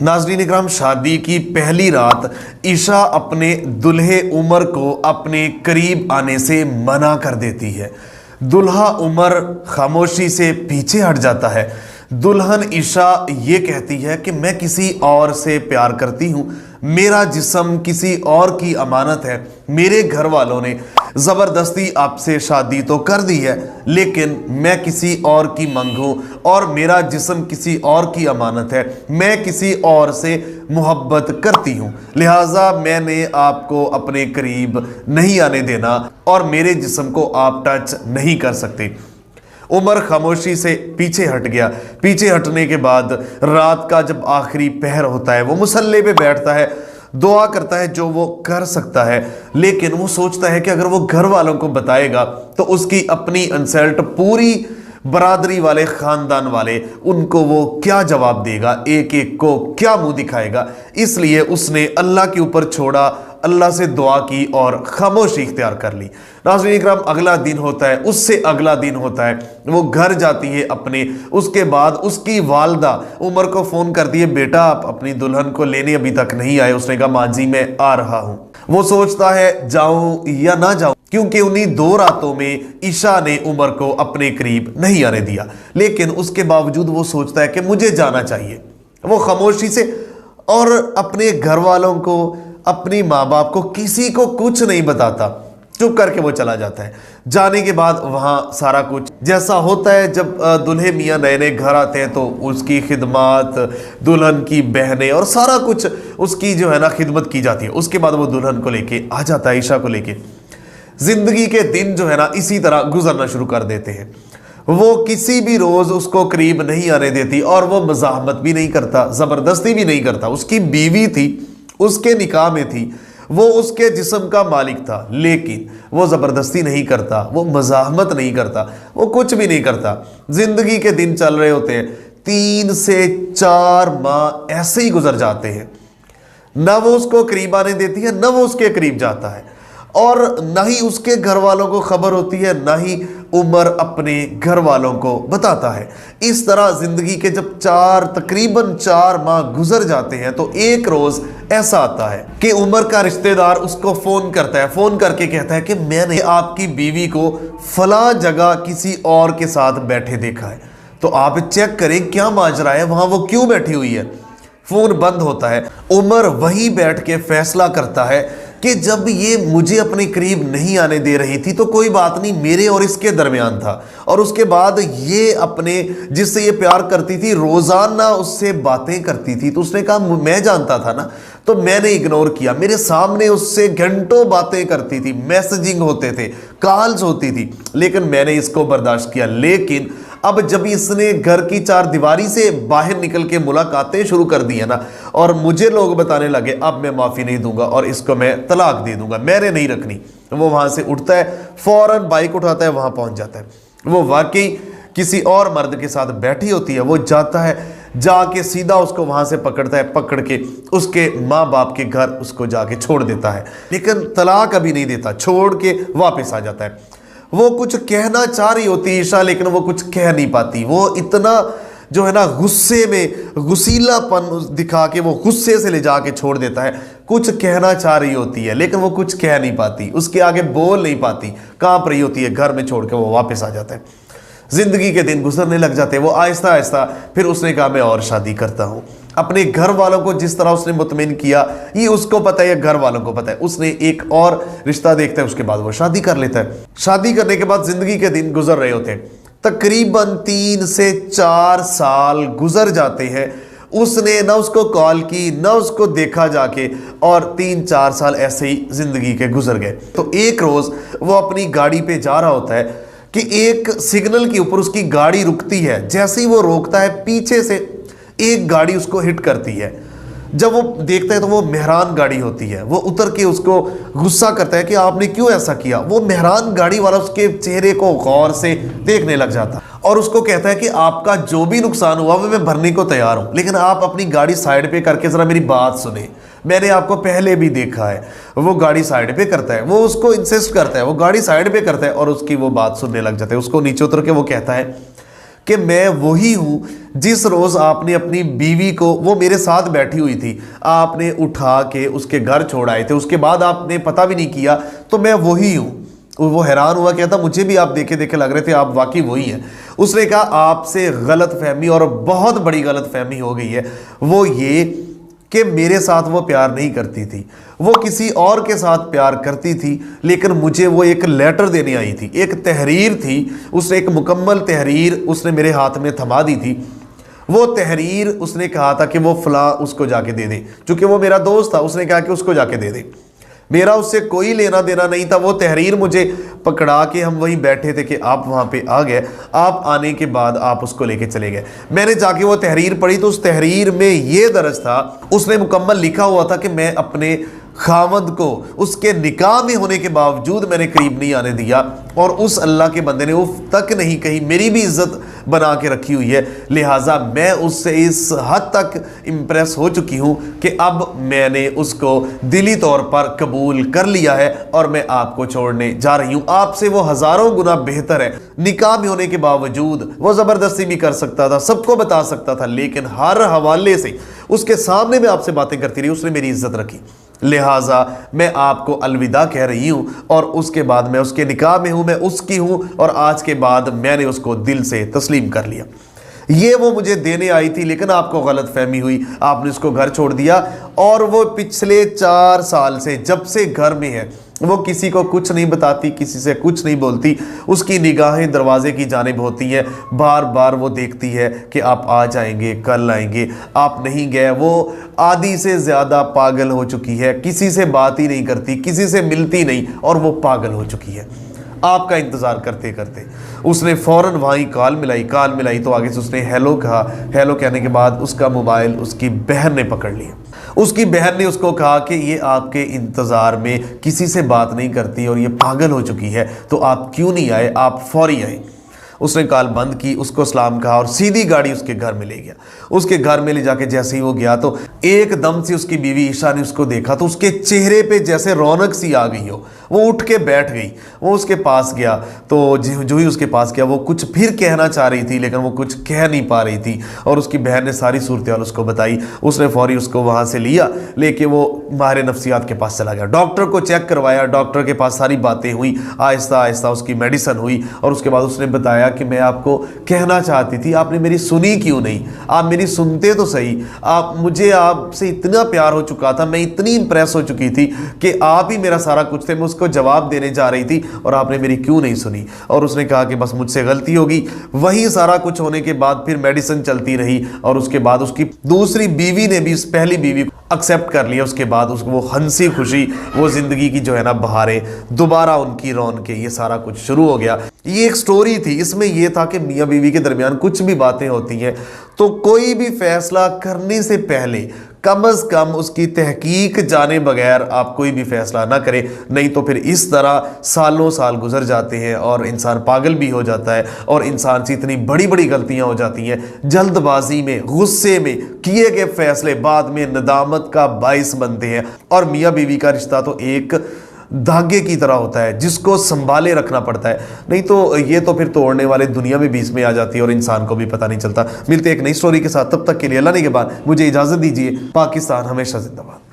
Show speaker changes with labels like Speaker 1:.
Speaker 1: नाज़रीन इकराम, शादी की पहली रात ईशा अपने दुल्हे उमर को अपने करीब आने से मना कर देती है। दुल्हा उमर खामोशी से पीछे हट जाता है। दुल्हन ईशा ये कहती है कि मैं किसी और से प्यार करती हूँ, मेरा जिस्म किसी और की अमानत है। मेरे घर वालों ने ज़बरदस्ती आपसे शादी तो कर दी है, लेकिन मैं किसी और की मंग हूँ और मेरा जिस्म किसी और की अमानत है। मैं किसी और से मोहब्बत करती हूँ, लिहाजा मैंने आपको अपने करीब नहीं आने देना और मेरे जिस्म को आप टच नहीं कर सकते। उमर खामोशी से पीछे हट गया। पीछे हटने के बाद रात का जब आखिरी पहर होता है, वो मुसल्ले पे बैठता है, दुआ करता है जो वो कर सकता है। लेकिन वो सोचता है कि अगर वो घर वालों को बताएगा तो उसकी अपनी इंसल्ट पूरी बरादरी वाले, खानदान वाले, उनको वो क्या जवाब देगा, एक एक को क्या मुंह दिखाएगा। इसलिए उसने अल्लाह के ऊपर छोड़ा, अल्लाह से दुआ की और खामोशी इख्तियार कर ली। नाज़रीन इकराम, अगला दिन होता है, उससे अगला दिन होता है, वो घर जाती है अपने। उसके बाद उसकी वालदा उमर को फ़ोन करती है, बेटा आप अपनी दुल्हन को लेने अभी तक नहीं आए। उसने कहा माँ जी मैं आ रहा हूँ। वो सोचता है जाऊं या ना जाऊं, क्योंकि उन्हीं 2 रातों में ईशा ने उमर को अपने करीब नहीं आने दिया। लेकिन उसके बावजूद वो सोचता है कि मुझे जाना चाहिए। वो खामोशी से और अपने घर वालों को, अपनी माँ बाप को, किसी को कुछ नहीं बताता, चुप करके वो चला जाता है। जाने के बाद वहाँ सारा कुछ जैसा होता है, जब दुल्हे मियाँ नए नए घर आते हैं तो उसकी खिदमत, दुल्हन की बहनें और सारा कुछ उसकी जो है ना खिदमत की जाती है। उसके बाद वो दुल्हन को लेके आ जाता है, ईशा को लेके। जिंदगी के दिन जो है ना इसी तरह गुजरना शुरू कर देते हैं। वो किसी भी रोज उसको करीब नहीं आने देती और वो मज़ाहमत भी नहीं करता, ज़बरदस्ती भी नहीं करता। उसकी बीवी थी, उसके निकाह में थी, वो उसके जिस्म का मालिक था, लेकिन वो ज़बरदस्ती नहीं करता, वो मज़ाहमत नहीं करता, वो कुछ भी नहीं करता। ज़िंदगी के दिन चल रहे होते हैं, 3 से 4 माह ऐसे ही गुजर जाते हैं। ना वो उसको करीब आने देती है, ना वो उसके करीब जाता है, और ना ही उसके घर वालों को खबर होती है, ना ही उमर अपने घर वालों को बताता है। इस तरह जिंदगी के जब तकरीबन 4 माह गुजर जाते हैं तो एक रोज ऐसा आता है कि उमर का रिश्तेदार उसको फोन करता है। फोन करके कहता है कि मैंने आपकी बीवी को फला जगह किसी और के साथ बैठे देखा है, तो आप चेक करें क्या माजरा है, वहां वो क्यों बैठी हुई है। फोन बंद होता है। उमर वहीं बैठ के फैसला करता है कि जब ये मुझे अपने करीब नहीं आने दे रही थी तो कोई बात नहीं, मेरे और इसके दरमियान था। और उसके बाद ये अपने जिससे ये प्यार करती थी रोजाना उससे बातें करती थी, तो उसने कहा मैं जानता था ना, तो मैंने इग्नोर किया। मेरे सामने उससे घंटों बातें करती थी, मैसेजिंग होते थे, कॉल्स होती थी, लेकिन मैंने इसको बर्दाश्त किया। लेकिन अब जब इसने घर की 4 दीवारी से बाहर निकल के मुलाकातें शुरू कर दी है ना, और मुझे लोग बताने लगे, अब मैं माफ़ी नहीं दूंगा और इसको मैं तलाक दे दूंगा, मैंने नहीं रखनी। वो वहां से उठता है, फौरन बाइक उठाता है, वहां पहुंच जाता है। वो वाकई किसी और मर्द के साथ बैठी होती है। वो जाता है, जाके सीधा उसको वहां से पकड़ता है, पकड़ के उसके माँ बाप के घर उसको जाके छोड़ देता है, लेकिन तलाक अभी नहीं देता, छोड़ के वापस आ जाता है। वो कुछ कहना चाह रही होती ईशा, लेकिन वो कुछ कह नहीं पाती। वो इतना जो है ना गुस्से में गुस्सीलापन दिखा के वो गुस्से से ले जाके छोड़ देता है। कुछ कहना चाह रही होती है लेकिन वो कुछ कह नहीं पाती, उसके आगे बोल नहीं पाती, कांप रही होती है। घर में छोड़ के वो वापस आ जाता है। जिंदगी के दिन गुजरने लग जाते हैं। वो आहिस्ता आहिस्ता फिर उसने कहा मैं और शादी करता हूँ। अपने घर वालों को जिस तरह उसने मुतमिन किया, ये उसको पता है, घर वालों को पता है। उसने एक और रिश्ता देखता है, उसके बाद वो शादी कर लेता है। शादी करने के बाद जिंदगी के दिन गुजर रहे होते हैं, तकरीबन 3 से 4 साल गुजर जाते हैं। उसने ना उसको कॉल की, ना उसको देखा जाके, और 3-4 साल ऐसे ही जिंदगी के गुजर गए। तो एक रोज वो अपनी गाड़ी पे जा रहा होता है कि एक सिग्नल के ऊपर उसकी गाड़ी रुकती है। जैसे ही वो रोकता है, पीछे से एक गाड़ी उसको हिट करती है। जब वो देखता है तो वो मेहरान गाड़ी होती है। वो उतर के उसको गुस्सा करता है कि आपने क्यों ऐसा किया। वो मेहरान गाड़ी वाला उसके चेहरे को गौर से देखने लग जाता और उसको कहता है कि आपका जो भी नुकसान हुआ वो मैं भरने को तैयार हूं, लेकिन आप अपनी गाड़ी साइड पे करके जरा मेरी बात सुने, मैंने आपको पहले भी देखा है। वो गाड़ी साइड पे करता है, वो उसको इंसिस्ट करता है, वो गाड़ी साइड पे करता है और उसकी वो बात सुनने लग जाता है। उसको नीचे उतर के वो कहता है कि मैं वही हूँ जिस रोज़ आपने अपनी बीवी को, वो मेरे साथ बैठी हुई थी, आपने उठा के उसके घर छोड़ आए थे, उसके बाद आपने पता भी नहीं किया, तो मैं वही हूँ। वो हैरान हुआ, कहता मुझे भी आप देखे देखे लग रहे थे, आप वाकई वही हैं। उसने कहा आपसे गलत फहमी, और बहुत बड़ी गलत फहमी हो गई है, वो ये कि मेरे साथ वो प्यार नहीं करती थी, वो किसी और के साथ प्यार करती थी, लेकिन मुझे वो एक लेटर देने आई थी, एक तहरीर थी, उसने एक मुकम्मल तहरीर उसने मेरे हाथ में थमा दी थी। वो तहरीर उसने कहा था कि वो फलां उसको जाके दे दे, चूंकि वो मेरा दोस्त था, उसने कहा कि उसको जाके दे दे। मेरा उससे कोई लेना देना नहीं था। वो तहरीर मुझे पकड़ा के, हम वहीं बैठे थे कि आप वहाँ पे आ गए, आप आने के बाद आप उसको लेके चले गए। मैंने जाके वो तहरीर पढ़ी तो उस तहरीर में ये दर्ज था, उसने मुकम्मल लिखा हुआ था कि मैं अपने खामद को उसके निकाह में होने के बावजूद मैंने करीब नहीं आने दिया, और उस अल्लाह के बंदे ने उफ तक नहीं कही, मेरी भी इज्जत बना के रखी हुई है। लिहाजा मैं उससे इस हद तक इम्प्रेस हो चुकी हूँ कि अब मैंने उसको दिली तौर पर कबूल कर लिया है और मैं आपको छोड़ने जा रही हूँ। आपसे वो हज़ारों गुना बेहतर है। निकाह में होने के बावजूद वो ज़बरदस्ती भी कर सकता था, सबको बता सकता था, लेकिन हर हवाले से उसके सामने मैं आपसे बातें करती रही, उसने मेरी इज्जत रखी। लिहाजा मैं आपको अलविदा कह रही हूँ, और उसके बाद मैं उसके निकाह में हूँ, मैं उसकी हूँ, और आज के बाद मैंने उसको दिल से तस्लीम कर लिया। ये वो मुझे देने आई थी, लेकिन आपको गलत फहमी हुई, आपने उसको घर छोड़ दिया, और वो पिछले 4 साल से जब से घर में है वो किसी को कुछ नहीं बताती, किसी से कुछ नहीं बोलती। उसकी निगाहें दरवाजे की जानिब होती हैं, बार बार वो देखती है कि आप आ जाएंगे, कल आएंगे, आप नहीं गए। वो आधी से ज़्यादा पागल हो चुकी है, किसी से बात ही नहीं करती, किसी से मिलती नहीं, और वो पागल हो चुकी है। आपका इंतज़ार करते करते उसने फ़ौरन वहीं कॉल मिलाई तो आगे से उसने हेलो कहा। हेलो कहने के बाद उसका मोबाइल उसकी बहन ने पकड़ लिया। उसकी बहन ने उसको कहा कि ये आपके इंतज़ार में किसी से बात नहीं करती और ये पागल हो चुकी है, तो आप क्यों नहीं आए, आप फौरी आए। उसने कॉल बंद की, उसको सलाम कहा और सीधी गाड़ी उसके घर में ले गया। उसके घर में ले जाके जैसे ही वो गया तो एकदम से उसकी बीवी ईशा ने उसको देखा तो उसके चेहरे पे जैसे रौनक सी आ गई हो। वो उठ के बैठ गई, वो उसके पास गया तो जो ही उसके पास गया वो कुछ फिर कहना चाह रही थी, लेकिन वो कुछ कह नहीं पा रही थी, और उसकी बहन ने सारी सूरत हाल उसको बताई। उसने फौरी उसको वहाँ से लिया, लेके वो माहिर नफ्सियात के पास चला गया। डॉक्टर को चेक करवाया, डॉक्टर के पास सारी बातें हुई, आहिस्ता आहिस्ता उसकी मेडिसिन हुई, और उसके बाद उसने बताया कि मैं आपको कहना चाहती थी, आपने मेरी सुनी क्यों नहीं, आप मेरी सुनते तो सही। मुझे आपसे इतना प्यार हो चुका था, मैं इतनी इंप्रेस हो चुकी थी कि आप ही मेरा सारा कुछ थे, मैं उसको जवाब देने जा रही थी और आपने मेरी क्यों नहीं सुनी। और उसने कहा कि बस मुझसे गलती होगी। वही सारा कुछ होने के बाद फिर मेडिसिन चलती रही, और उसके बाद उसकी दूसरी बीवी ने भी उस पहली बीवी को एक्सेप्ट कर लिया। उसके बाद उसको वो हंसी खुशी, वो जिंदगी की जो है ना बहारें, दोबारा उनकी रौनकें, ये सारा कुछ शुरू हो गया। ये एक स्टोरी थी, इसमें यह था कि मियाँ बीवी के दरमियान कुछ भी बातें होती हैं तो कोई भी फैसला करने से पहले कम अज़ कम उसकी तहकीक जाने बगैर आप कोई भी फैसला ना करें, नहीं तो फिर इस तरह सालों साल गुजर जाते हैं और इंसान पागल भी हो जाता है, और इंसान से इतनी बड़ी बड़ी गलतियां हो जाती हैं। जल्दबाजी में, गुस्से में किए गए फैसले बाद में नदामत का बाइस बनते हैं। और मियाँ बीवी का रिश्ता तो एक धागे की तरह होता है जिसको संभाले रखना पड़ता है, नहीं तो ये तो फिर तोड़ने वाले दुनिया में बीच में आ जाती है और इंसान को भी पता नहीं चलता। मिलते एक नई स्टोरी के साथ, तब तक के लिए अल्लाह ने के बाद मुझे इजाज़त दीजिए। पाकिस्तान हमेशा जिंदाबाद।